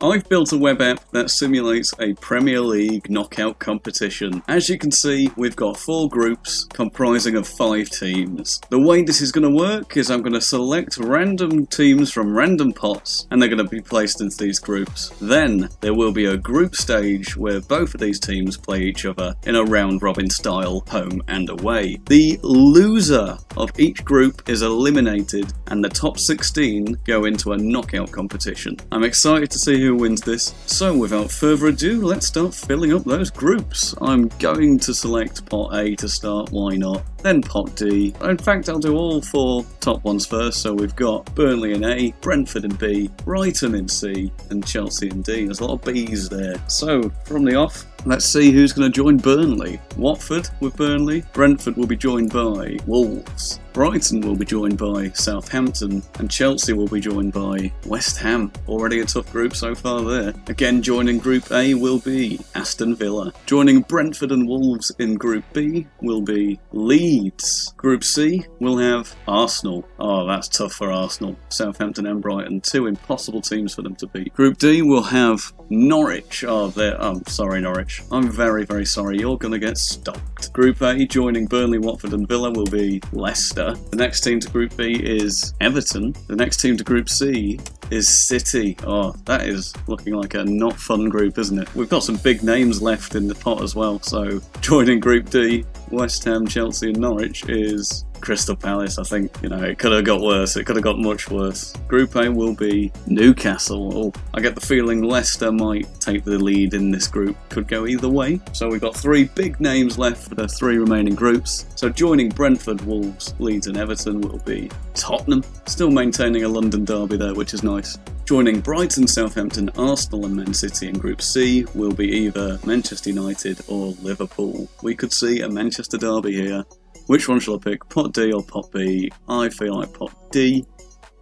I've built a web app that simulates a Premier League knockout competition. As you can see, we've got 4 groups comprising of 5 teams. The way this is going to work is I'm going to select random teams from random pots, and they're going to be placed into these groups. Then there will be a group stage where both of these teams play each other in a round-robin style, home and away. The loser of each group is eliminated, and the top 16 go into a knockout competition. I'm excited to see who wins this, so without further ado, let's start filling up those groups. I'm going to select pot A to start, why not? Then pot D. In fact, I'll do all 4 top ones first, so we've got Burnley in A, Brentford in B, Brighton in C, and Chelsea in D. There's a lot of B's there. So, from the off, let's see who's going to join Burnley. Watford with Burnley, Brentford will be joined by Wolves, Brighton will be joined by Southampton, and Chelsea will be joined by West Ham. Already a tough group so far there. Again, joining Group A will be Aston Villa. Joining Brentford and Wolves in Group B will be Leeds. Group C will have Arsenal. Oh, that's tough for Arsenal. Southampton and Brighton, 2 impossible teams for them to beat. Group D will have Norwich. Oh, I'm sorry, Norwich. I'm very, very sorry. You're going to get stopped. Group A, joining Burnley, Watford and Villa, will be Leicester. The next team to Group B is Everton. The next team to Group C is City. Oh, that is looking like a not fun group, isn't it? We've got some big names left in the pot as well, so joining Group D, West Ham, Chelsea and Norwich is Crystal Palace. I think, it could have got worse. It could have got much worse. Group A will be Newcastle. Oh, I get the feeling Leicester might take the lead in this group. Could go either way. So we've got 3 big names left for the 3 remaining groups. So joining Brentford, Wolves, Leeds and Everton will be Tottenham. Still maintaining a London derby there, which is nice. Joining Brighton, Southampton, Arsenal and Man City in Group C will be either Manchester United or Liverpool. We could see a Manchester derby here. Which one shall I pick? Pot D or pot B? I feel like pot D.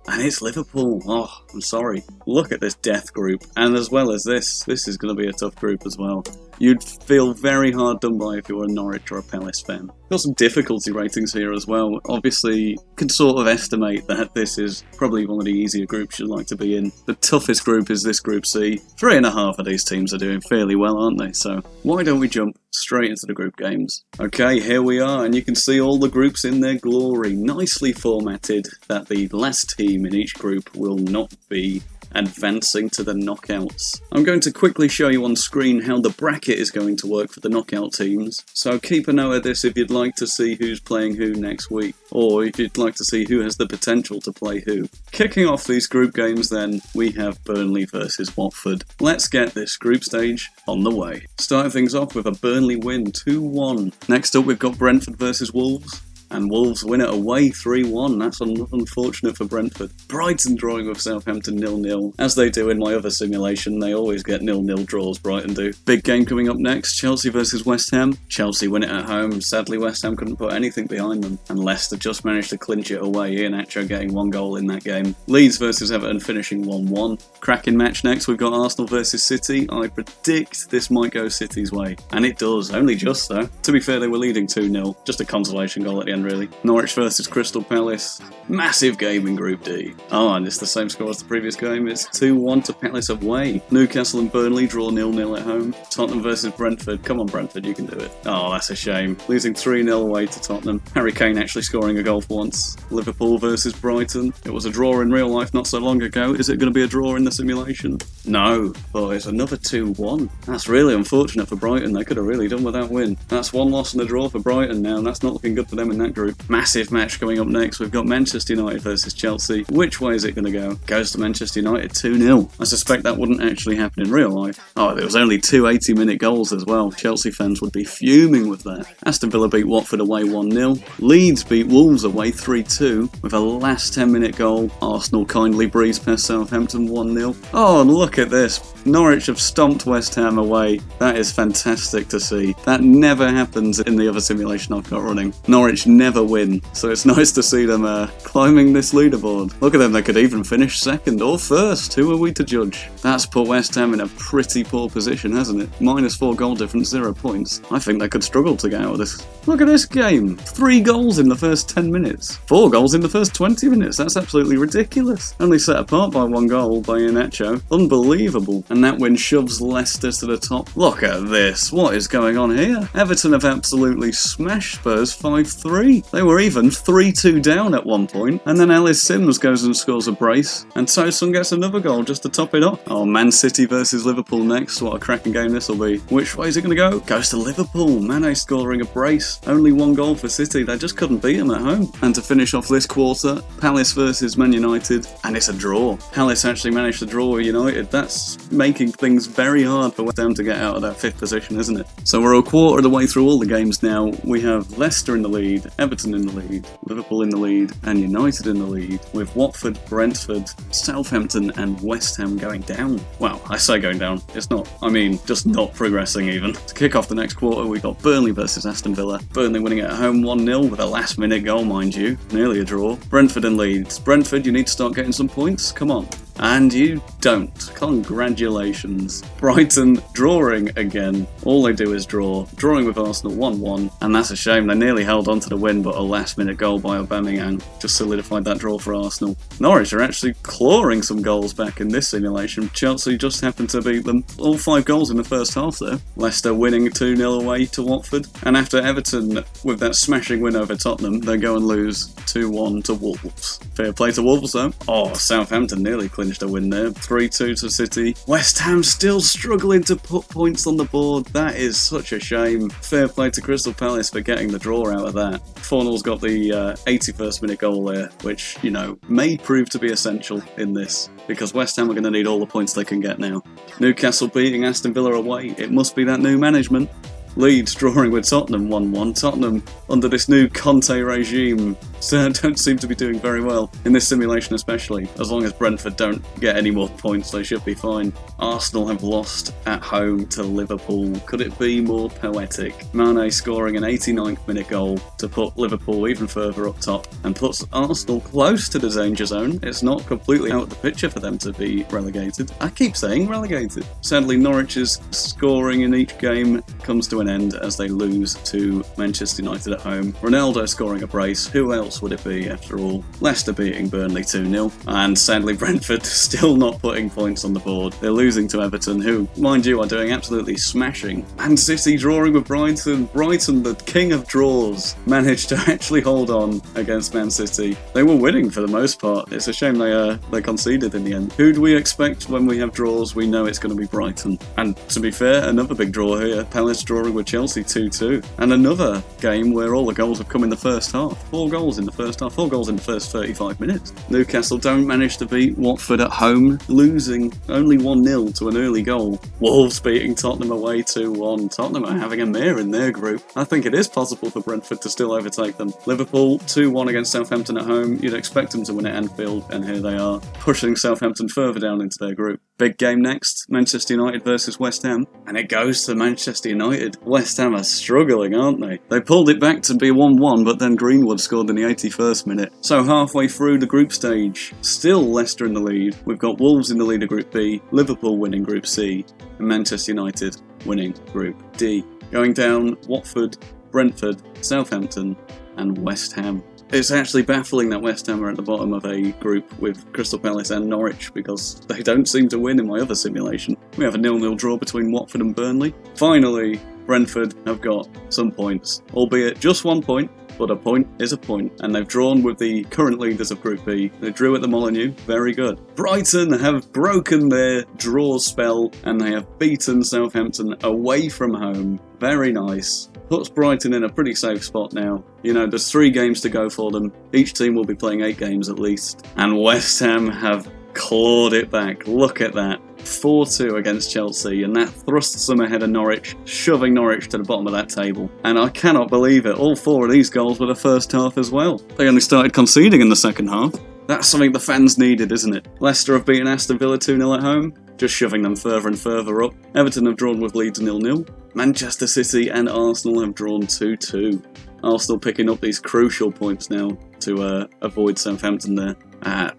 And it's Liverpool. Oh, I'm sorry. Look at this death group. And as well as this is going to be a tough group as well. You'd feel very hard done by if you were a Norwich or a Palace fan. Got some difficulty ratings here as well. Obviously, you can sort of estimate that this is probably one of the easier groups you'd like to be in. The toughest group is this Group C. 3.5 of these teams are doing fairly well, aren't they? So why don't we jump straight into the group games? Okay, here we are, and you can see all the groups in their glory. Nicely formatted that the last team in each group will not be advancing to the knockouts. I'm going to quickly show you on screen how the bracket is going to work for the knockout teams, so keep a note of this if you'd like to see who's playing who next week, or if you'd like to see who has the potential to play who. Kicking off these group games then, we have Burnley versus Watford. Let's get this group stage on the way. Starting things off with a Burnley win, 2-1. Next up we've got Brentford versus Wolves. And Wolves win it away 3-1. That's unfortunate for Brentford. Brighton drawing with Southampton 0-0. As they do in my other simulation, they always get 0-0 draws, Brighton do. Big game coming up next, Chelsea versus West Ham. Chelsea win it at home. Sadly, West Ham couldn't put anything behind them. And Leicester just managed to clinch it away, Iheanacho getting 1 goal in that game. Leeds versus Everton finishing 1-1. Cracking match next, we've got Arsenal versus City. I predict this might go City's way. And it does, only just though. To be fair, they were leading 2-0. Just a consolation goal at the end, really. Norwich versus Crystal Palace. Massive game in Group D. Oh, and it's the same score as the previous game. It's 2-1 to Palace away. Newcastle and Burnley draw 0-0 at home. Tottenham versus Brentford. Come on, Brentford, you can do it. Oh, that's a shame. Losing 3-0 away to Tottenham. Harry Kane actually scoring a goal for once. Liverpool versus Brighton. It was a draw in real life not so long ago. Is it going to be a draw in the simulation? No, but it's another 2-1. That's really unfortunate for Brighton. They could have really done with that win. That's 1 loss and a draw for Brighton now, and that's not looking good for them in that group. Massive match coming up next. We've got Manchester United versus Chelsea. Which way is it going to go? Goes to Manchester United 2-0. I suspect that wouldn't actually happen in real life. Oh, there was only 2 80-minute goals as well. Chelsea fans would be fuming with that. Aston Villa beat Watford away 1-0. Leeds beat Wolves away 3-2 with a last 10-minute goal. Arsenal kindly breezed past Southampton 1-0. Oh, and look at this. Norwich have stomped West Ham away. That is fantastic to see. That never happens in the other simulation I've got running. Norwich never win, so it's nice to see them climbing this leaderboard. Look at them, they could even finish second or first. Who are we to judge? That's put West Ham in a pretty poor position, hasn't it? -4 goal difference, 0 points. I think they could struggle to get out of this. Look at this game. 3 goals in the first 10 minutes. 4 goals in the first 20 minutes. That's absolutely ridiculous. Only set apart by 1 goal by Iheanacho. Unbelievable. and that win shoves Leicester to the top. Look at this, what is going on here? Everton have absolutely smashed Spurs 5-3. They were even 3-2 down at one point, and then Ellis Sims goes and scores a brace, and Tosun gets another goal just to top it off. Oh, Man City versus Liverpool next, what a cracking game this will be. Which way is it going to go? Goes to Liverpool, Mane scoring a brace. Only one goal for City, they just couldn't beat him at home. And to finish off this quarter, Palace versus Man United, and it's a draw. Palace actually managed to draw with United. That's making things very hard for West Ham to get out of that 5th position, isn't it? So we're a quarter of the way through all the games now. We have Leicester in the lead, Everton in the lead, Liverpool in the lead, and United in the lead, with Watford, Brentford, Southampton and West Ham going down. Well, I say going down, it's not, I mean, just not progressing even. To kick off the next quarter, we've got Burnley versus Aston Villa. Burnley winning at home 1-0 with a last minute goal, mind you. Nearly a draw. Brentford and Leeds. Brentford, you need to start getting some points, come on. And you don't. Congratulations. Brighton drawing again. All they do is draw. Drawing with Arsenal 1-1. And that's a shame. They nearly held on to the win, but a last minute goal by Aubameyang just solidified that draw for Arsenal. Norwich are actually clawing some goals back in this simulation. Chelsea just happened to beat them. All 5 goals in the first half though. Leicester winning 2-0 away to Watford. And after Everton, with that smashing win over Tottenham, they go and lose 2-1 to Wolves. Fair play to Wolves though. Oh, Southampton nearly clinched a win there. 3-2 to City. West Ham still struggling to put points on the board. That is such a shame. Fair play to Crystal Palace for getting the draw out of that. Fornall's got the 81st minute goal there, which, you know, may prove to be essential in this, because West Ham are going to need all the points they can get now. Newcastle beating Aston Villa away. It must be that new management. Leeds drawing with Tottenham 1-1. Tottenham, under this new Conte regime, don't seem to be doing very well, in this simulation especially. As long as Brentford don't get any more points, they should be fine. Arsenal have lost at home to Liverpool. Could it be more poetic? Mane scoring an 89th minute goal to put Liverpool even further up top, and puts Arsenal close to the danger zone. It's not completely out of the picture for them to be relegated. I keep saying relegated. Sadly, Norwich's scoring in each game comes to an end as they lose to Manchester United at home. Ronaldo scoring a brace. Who else would it be after all? Leicester beating Burnley 2-0. And sadly Brentford still not putting points on the board. They're losing to Everton, who, mind you, are doing absolutely smashing. Man City drawing with Brighton. Brighton, the king of draws, managed to actually hold on against Man City. They were winning for the most part. It's a shame they conceded in the end. Who do we expect when we have draws? We know it's going to be Brighton. And to be fair, another big draw here. Palace drawing with Chelsea 2-2. And another game where all the goals have come in the first half. 4 goals in the first half, 4 goals in the first 35 minutes. Newcastle don't manage to beat Watford at home, losing only 1-0 to an early goal. Wolves beating Tottenham away 2-1. Tottenham are having a mare in their group. I think it is possible for Brentford to still overtake them. Liverpool 2-1 against Southampton at home. You'd expect them to win at Anfield, and here they are, pushing Southampton further down into their group. Big game next, Manchester United versus West Ham, and it goes to Manchester United. West Ham are struggling, aren't they? They pulled it back to be 1-1, but then Greenwood scored in the 81st minute. So halfway through the group stage, still Leicester in the lead. We've got Wolves in the lead of Group B, Liverpool winning Group C, and Manchester United winning Group D. Going down, Watford, Brentford, Southampton, and West Ham. It's actually baffling that West Ham are at the bottom of a group with Crystal Palace and Norwich, because they don't seem to win in my other simulation. We have a 0-0 draw between Watford and Burnley. Finally, Brentford have got some points, albeit just 1 point, but a point is a point, and they've drawn with the current leaders of Group B. They drew at the Molineux, very good. Brighton have broken their draw spell, and they have beaten Southampton away from home. Very nice. Puts Brighton in a pretty safe spot now. You know, there's 3 games to go for them. Each team will be playing 8 games at least. And West Ham have clawed it back. Look at that. 4-2 against Chelsea, and that thrusts them ahead of Norwich, shoving Norwich to the bottom of that table. And I cannot believe it, all 4 of these goals were the first half as well. They only started conceding in the second half. That's something the fans needed, isn't it? Leicester have beaten Aston Villa 2-0 at home, just shoving them further and further up. Everton have drawn with Leeds 0-0. Manchester City and Arsenal have drawn 2-2. Arsenal picking up these crucial points now to avoid Southampton there.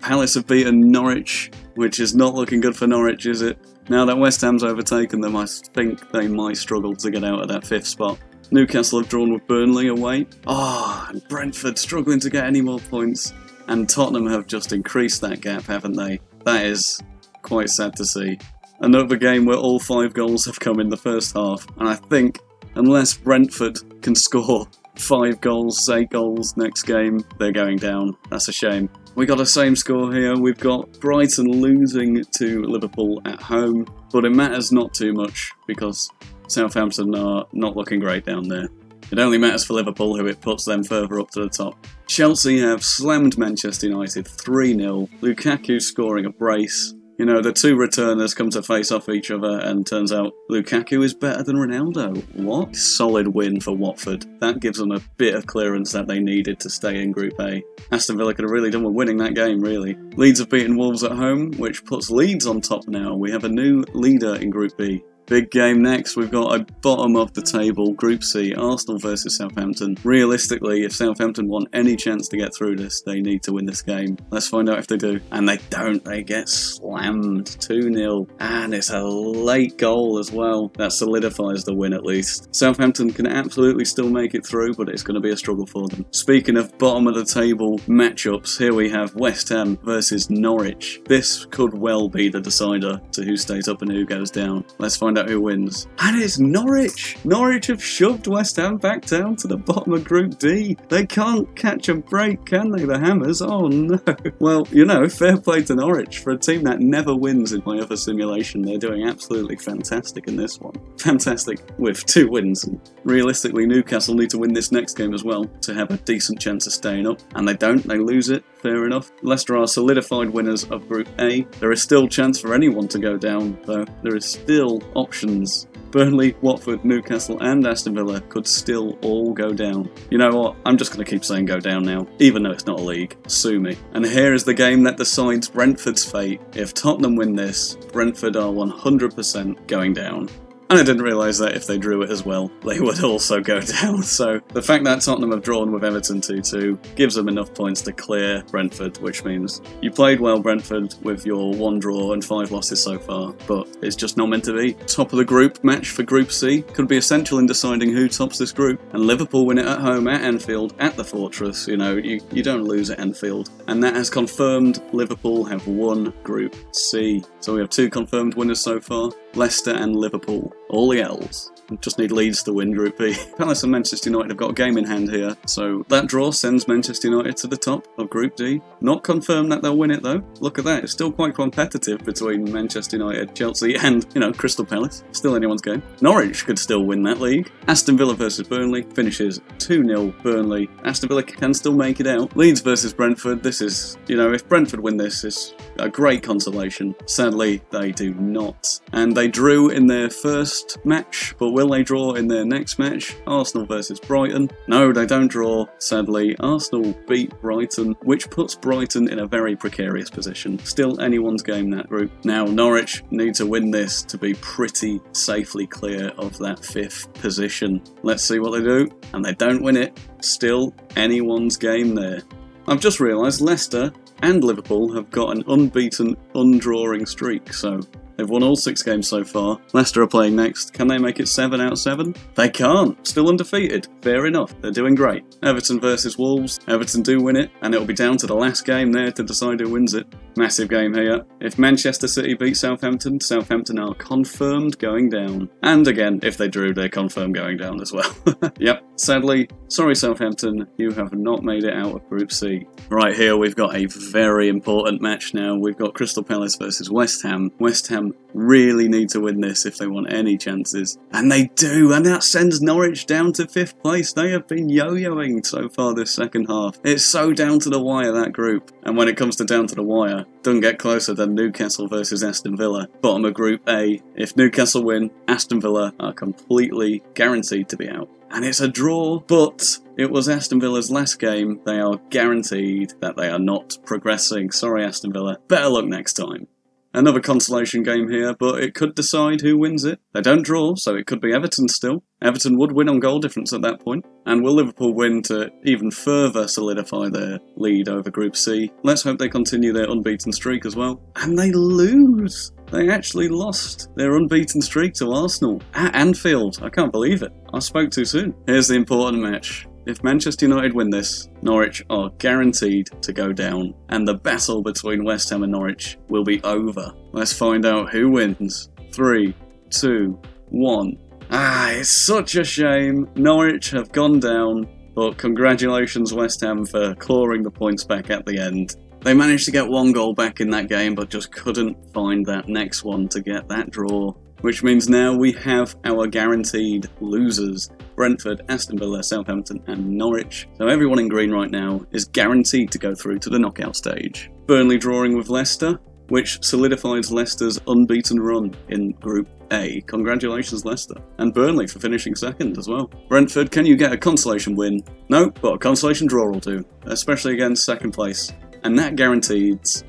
Palace have beaten Norwich, which is not looking good for Norwich, is it? Now that West Ham's overtaken them, I think they might struggle to get out of that 5th spot. Newcastle have drawn with Burnley away. And Brentford struggling to get any more points. And Tottenham have just increased that gap, haven't they? That is quite sad to see. Another game where all 5 goals have come in the first half, and I think unless Brentford can score 5 goals, 8 goals next game, they're going down. That's a shame. We got the same score here. We've got Brighton losing to Liverpool at home, but it matters not too much because Southampton are not looking great down there. It only matters for Liverpool, who it puts them further up to the top. Chelsea have slammed Manchester United 3-0. Lukaku scoring a brace. You know, the 2 returners come to face off each other, and turns out Lukaku is better than Ronaldo. What? Solid win for Watford. That gives them a bit of clearance that they needed to stay in Group A. Aston Villa could have really done with winning that game, really. Leeds have beaten Wolves at home, which puts Leeds on top now. We have a new leader in Group B. Big game next, we've got a bottom of the table, Group C, Arsenal versus Southampton. Realistically, if Southampton want any chance to get through this, they need to win this game. Let's find out if they do. And they don't, they get slammed 2-0. And it's a late goal as well. That solidifies the win at least. Southampton can absolutely still make it through, but it's going to be a struggle for them. Speaking of bottom of the table matchups, here we have West Ham versus Norwich. This could well be the decider to who stays up and who goes down. Let's find out who wins. And it's Norwich! Norwich have shoved West Ham back down to the bottom of Group D. They can't catch a break, can they, the Hammers? Oh no. Well, you know, fair play to Norwich. For a team that never wins in my other simulation, they're doing absolutely fantastic in this one. Fantastic with 2 wins. And realistically, Newcastle need to win this next game as well to have a decent chance of staying up. And they don't, they lose it. Fair enough. Leicester are solidified winners of Group A. There is still chance for anyone to go down, though. There is still options. Burnley, Watford, Newcastle and Aston Villa could still all go down. You know what? I'm just going to keep saying go down now, even though it's not a league. Sue me. And here is the game that decides Brentford's fate. If Tottenham win this, Brentford are 100% going down. And I didn't realise that if they drew it as well, they would also go down. So the fact that Tottenham have drawn with Everton 2-2 gives them enough points to clear Brentford, which means you played well, Brentford, with your 1 draw and 5 losses so far, but it's just not meant to be. Top of the group match for Group C could be essential in deciding who tops this group. And Liverpool win it at home at Anfield, at the Fortress. You know, you don't lose at Anfield. And that has confirmed Liverpool have won Group C. So we have 2 confirmed winners so far, Leicester and Liverpool. All the L's. Just need Leeds to win Group B. Palace and Manchester United have got a game in hand here, so that draw sends Manchester United to the top of Group D. Not confirmed that they'll win it though. Look at that, it's still quite competitive between Manchester United, Chelsea and, you know, Crystal Palace. Still anyone's game. Norwich could still win that league. Aston Villa versus Burnley finishes 2-0 Burnley. Aston Villa can still make it out. Leeds versus Brentford, this is, you know, if Brentford win this, it's a great consolation. Sadly, they do not. And they drew in their first match, but will they draw in their next match? Arsenal versus Brighton. No, they don't draw, sadly. Arsenal beat Brighton, which puts Brighton in a very precarious position. Still anyone's game, that group. Now, Norwich need to win this to be pretty safely clear of that 5th position. Let's see what they do. And they don't win it. Still anyone's game there. I've just realised Leicester and Liverpool have got an unbeaten, undrawing streak, so they've won all 6 games so far. Leicester are playing next. Can they make it 7 out of 7? They can't. Still undefeated. Fair enough. They're doing great. Everton versus Wolves. Everton do win it, and it'll be down to the last game there to decide who wins it. Massive game here. If Manchester City beat Southampton, Southampton are confirmed going down. And again, if they drew, they're confirmed going down as well. Yep. Sadly, sorry Southampton, you have not made it out of Group C. Right here, we've got a very important match now. We've got Crystal Palace versus West Ham. West Ham really need to win this if they want any chances. And they do, and that sends Norwich down to 5th place. They have been yo-yoing so far this second half. It's so down to the wire, that group. And when it comes to down to the wire, doesn't get closer than Newcastle versus Aston Villa. Bottom of Group A. If Newcastle win, Aston Villa are completely guaranteed to be out. And it's a draw, but it was Aston Villa's last game. They are guaranteed that they are not progressing. Sorry, Aston Villa. Better luck next time. Another consolation game here, but it could decide who wins it. They don't draw, so it could be Everton still. Everton would win on goal difference at that point. And will Liverpool win to even further solidify their lead over Group C? Let's hope they continue their unbeaten streak as well. And they lose! They actually lost their unbeaten streak to Arsenal at Anfield. I can't believe it. I spoke too soon. Here's the important match. If Manchester United win this, Norwich are guaranteed to go down, and the battle between West Ham and Norwich will be over. Let's find out who wins. 3, 2, 1. It's such a shame. Norwich have gone down, but congratulations West Ham for clawing the points back at the end. They managed to get 1 goal back in that game, but just couldn't find that next one to get that draw. Which means now we have our guaranteed losers. Brentford, Aston Villa, Southampton and Norwich. So everyone in green right now is guaranteed to go through to the knockout stage. Burnley drawing with Leicester, which solidifies Leicester's unbeaten run in Group A. Congratulations Leicester. And Burnley for finishing second as well. Brentford, can you get a consolation win? No, but a consolation draw will do, especially against second place. And that guarantees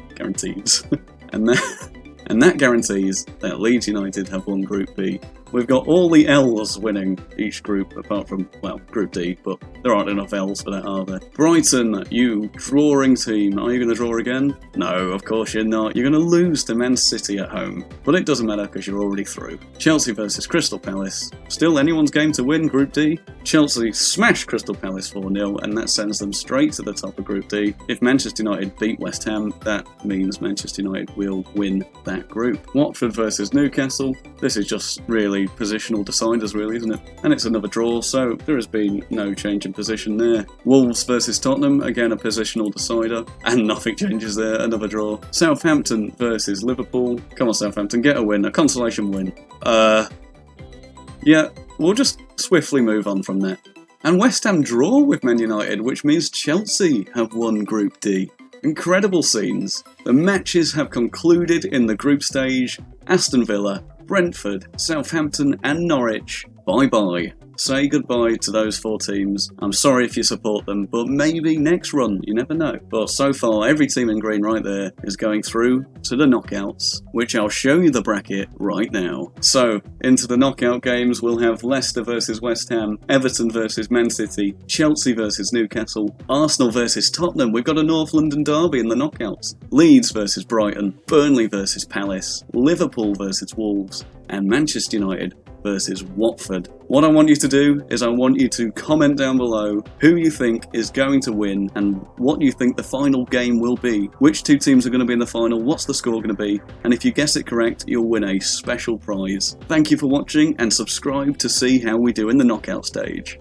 and that guarantees that Leeds United have won Group B. We've got all the L's winning each group, apart from, well, Group D, but there aren't enough L's for that, are there? Brighton, you drawing team, are you going to draw again? No, of course you're not. You're going to lose to Man City at home, but it doesn't matter because you're already through. Chelsea versus Crystal Palace. Still anyone's game to win Group D. Chelsea smashed Crystal Palace 4-0, and that sends them straight to the top of Group D. If Manchester United beat West Ham, that means Manchester United will win that group. Watford versus Newcastle. This is just really positional deciders, really, isn't it? And it's another draw, so there has been no change in position there. Wolves versus Tottenham, again a positional decider, and nothing changes there, another draw. Southampton versus Liverpool. Come on Southampton, get a win, a consolation win. Yeah, we'll just swiftly move on from that. And West Ham draw with Man United, which means Chelsea have won Group D. Incredible scenes. The matches have concluded in the group stage. Aston Villa, Brentford, Southampton and Norwich. Bye-bye. Say goodbye to those 4 teams. I'm sorry if you support them, but maybe next run, you never know. But so far, every team in green right there is going through to the knockouts, which I'll show you the bracket right now. So, into the knockout games, we'll have Leicester versus West Ham, Everton versus Man City, Chelsea versus Newcastle, Arsenal versus Tottenham. We've got a North London derby in the knockouts. Leeds versus Brighton, Burnley versus Palace, Liverpool versus Wolves, and Manchester United versus Watford. What I want you to do is I want you to comment down below who you think is going to win and what you think the final game will be. Which 2 teams are going to be in the final, what's the score going to be, and if you guess it correct, you'll win a special prize. Thank you for watching and subscribe to see how we do in the knockout stage.